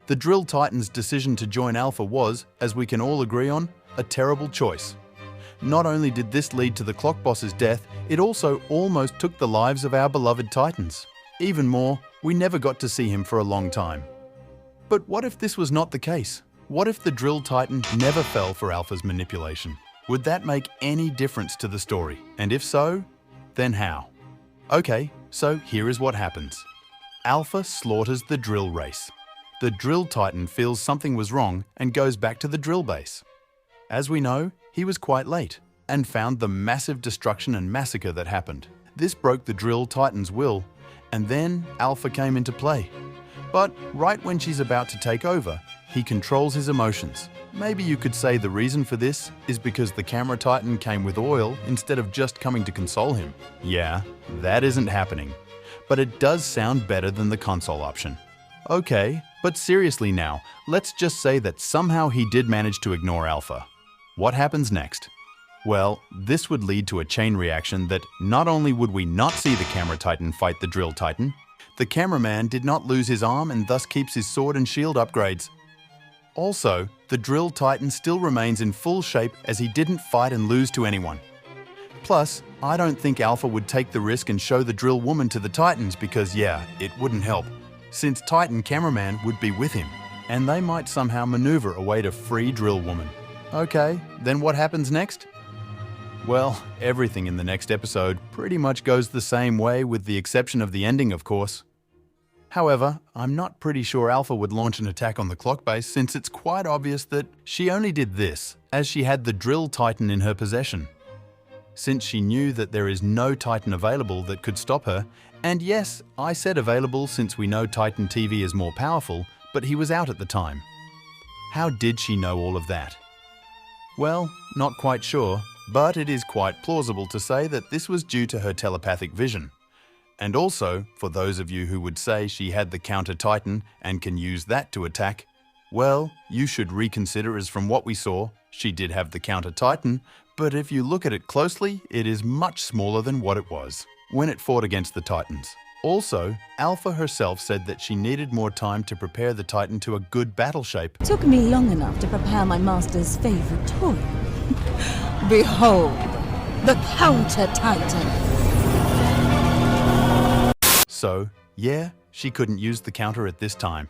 The Drill Titan's decision to join Alpha was, as we can all agree on, a terrible choice. Not only did this lead to the Clock Boss's death, it also almost took the lives of our beloved Titans. Even more, we never got to see him for a long time. But what if this was not the case? What if the Drill Titan never fell for Alpha's manipulation? Would that make any difference to the story? And if so, then how? Okay, so here is what happens. Alpha slaughters the drill race. The Drill Titan feels something was wrong and goes back to the drill base. As we know, he was quite late and found the massive destruction and massacre that happened. This broke the Drill Titan's will, and then Alpha came into play. But right when she's about to take over, he controls his emotions. Maybe you could say the reason for this is because the Camera Titan came with oil instead of just coming to console him. Yeah, that isn't happening. But it does sound better than the console option. Okay, but seriously now, let's just say that somehow he did manage to ignore Alpha. What happens next? Well, this would lead to a chain reaction that not only would we not see the Camera Titan fight the Drill Titan, the cameraman did not lose his arm and thus keeps his sword and shield upgrades. Also, the Drill Titan still remains in full shape as he didn't fight and lose to anyone. Plus, I don't think Alpha would take the risk and show the Drill Woman to the Titans because, yeah, it wouldn't help, since Titan Cameraman would be with him, and they might somehow maneuver a way to free Drill Woman. Okay, then what happens next? Well, everything in the next episode pretty much goes the same way with the exception of the ending, of course. However, I'm not pretty sure Alpha would launch an attack on the clock base since it's quite obvious that she only did this as she had the Drill Titan in her possession. Since she knew that there is no Titan available that could stop her, and yes, I said available since we know Titan TV is more powerful, but he was out at the time. How did she know all of that? Well, not quite sure, but it is quite plausible to say that this was due to her telepathic vision. And also, for those of you who would say she had the Counter Titan and can use that to attack, well, you should reconsider as from what we saw, she did have the Counter Titan, but if you look at it closely, it is much smaller than what it was when it fought against the Titans. Also, Alpha herself said that she needed more time to prepare the Titan to a good battle shape. Took me long enough to prepare my master's favorite toy. Behold, the Counter Titan. So, yeah, she couldn't use the counter at this time.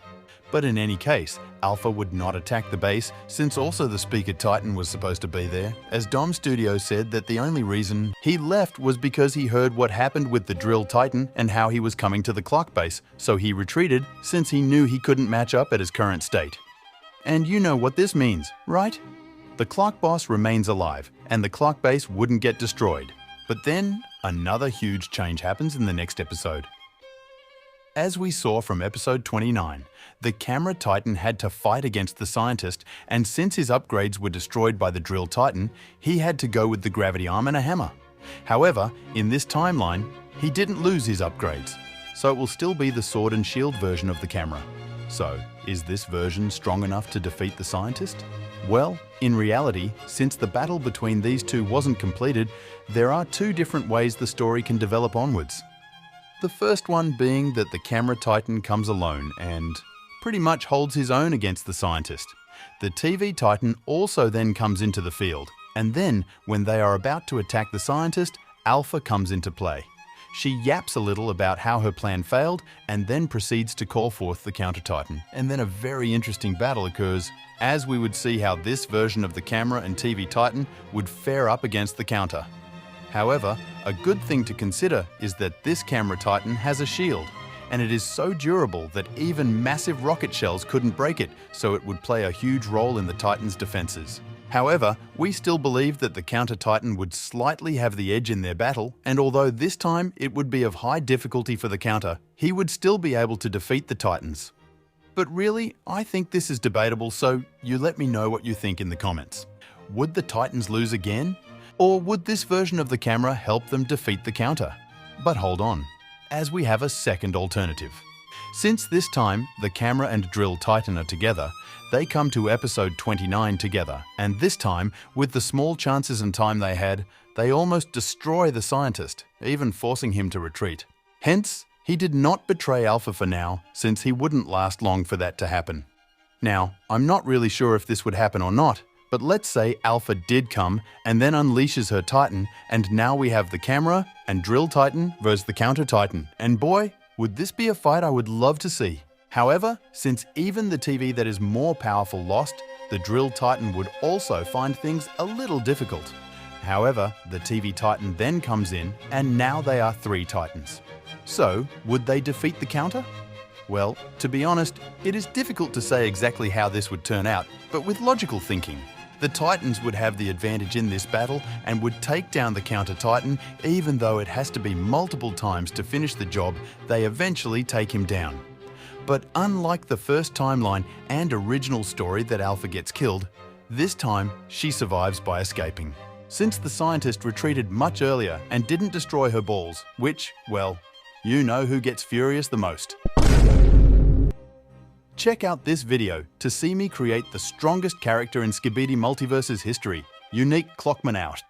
But in any case, Alpha would not attack the base since also the Speaker Titan was supposed to be there, as Dom Studio said that the only reason he left was because he heard what happened with the Drill Titan and how he was coming to the clock base, so he retreated since he knew he couldn't match up at his current state. And you know what this means, right? The clock boss remains alive and the clock base wouldn't get destroyed. But then, another huge change happens in the next episode. As we saw from episode 29, the Camera Titan had to fight against the scientist, and since his upgrades were destroyed by the Drill Titan, he had to go with the gravity arm and a hammer. However, in this timeline, he didn't lose his upgrades, so it will still be the sword and shield version of the camera. So, is this version strong enough to defeat the scientist? Well, in reality, since the battle between these two wasn't completed, there are two different ways the story can develop onwards. The first one being that the Camera Titan comes alone and pretty much holds his own against the scientist. The TV Titan also then comes into the field, and then when they are about to attack the scientist, Alpha comes into play. She yaps a little about how her plan failed and then proceeds to call forth the Counter Titan. And then a very interesting battle occurs, as we would see how this version of the Camera and TV Titan would fare up against the Counter. However, a good thing to consider is that this Camera Titan has a shield, and it is so durable that even massive rocket shells couldn't break it, so it would play a huge role in the Titan's defenses. However, we still believe that the Counter Titan would slightly have the edge in their battle, and although this time it would be of high difficulty for the Counter, he would still be able to defeat the Titans. But really, I think this is debatable, so you let me know what you think in the comments. Would the Titans lose again? Or would this version of the camera help them defeat the Counter? But hold on, as we have a second alternative. Since this time the Camera and Drill Titan are together, they come to episode 29 together, and this time, with the small chances and time they had, they almost destroy the scientist, even forcing him to retreat. Hence, he did not betray Alpha for now, since he wouldn't last long for that to happen. Now, I'm not really sure if this would happen or not, but let's say Alpha did come and then unleashes her Titan, and now we have the camera and Drill Titan versus the Counter Titan. And boy, would this be a fight I would love to see. However, since even the TV that is more powerful lost, the Drill Titan would also find things a little difficult. However, the TV Titan then comes in, and now they are 3 Titans. So, would they defeat the Counter? Well, to be honest, it is difficult to say exactly how this would turn out, but with logical thinking, the Titans would have the advantage in this battle and would take down the Counter Titan. Even though it has to be multiple times to finish the job, they eventually take him down. But unlike the first timeline and original story that Alpha gets killed, this time she survives by escaping. Since the scientist retreated much earlier and didn't destroy her balls, which, well, you know who gets furious the most. Check out this video to see me create the strongest character in Skibidi Multiverse's history. Unique Clockman out.